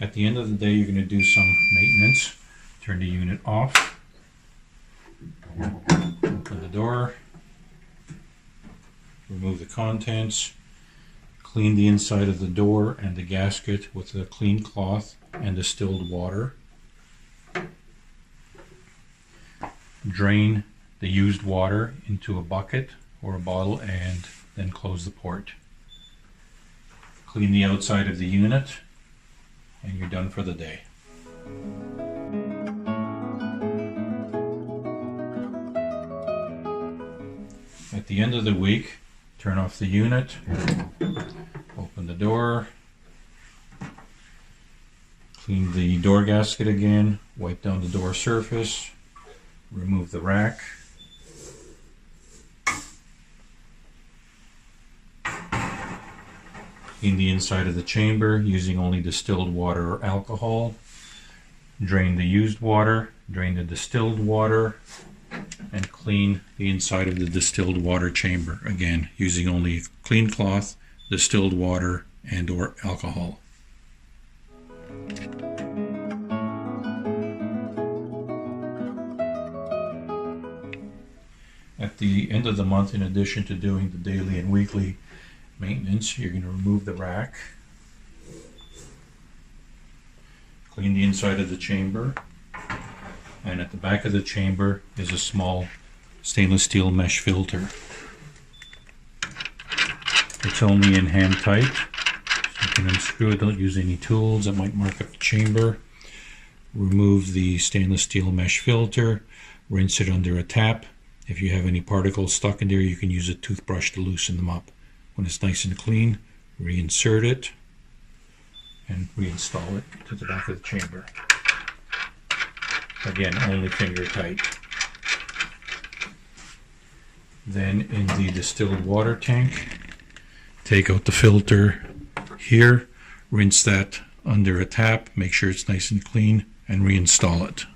At the end of the day, you're going to do some maintenance. Turn the unit off. Open the door. Remove the contents. Clean the inside of the door and the gasket with a clean cloth and distilled water. Drain the used water into a bucket or a bottle and then close the port. Clean the outside of the unit and you're done for the day. At the end of the week, turn off the unit, open the door, clean the door gasket again, wipe down the door surface, remove the rack, clean the inside of the chamber using only distilled water or alcohol, drain the used water, drain the distilled water, and clean the inside of the distilled water chamber, again using only clean cloth, distilled water, and or alcohol. At the end of the month, in addition to doing the daily and weekly maintenance, you're going to remove the rack, clean the inside of the chamber, and at the back of the chamber is a small stainless steel mesh filter. It's only in hand tight, so you can unscrew it. Don't use any tools that might mark up the chamber. Remove the stainless steel mesh filter, rinse it under a tap. If you have any particles stuck in there, you can use a toothbrush to loosen them up. When it's nice and clean, reinsert it and reinstall it to the back of the chamber. Again, only finger tight. Then in the distilled water tank, take out the filter here, rinse that under a tap, make sure it's nice and clean, and reinstall it.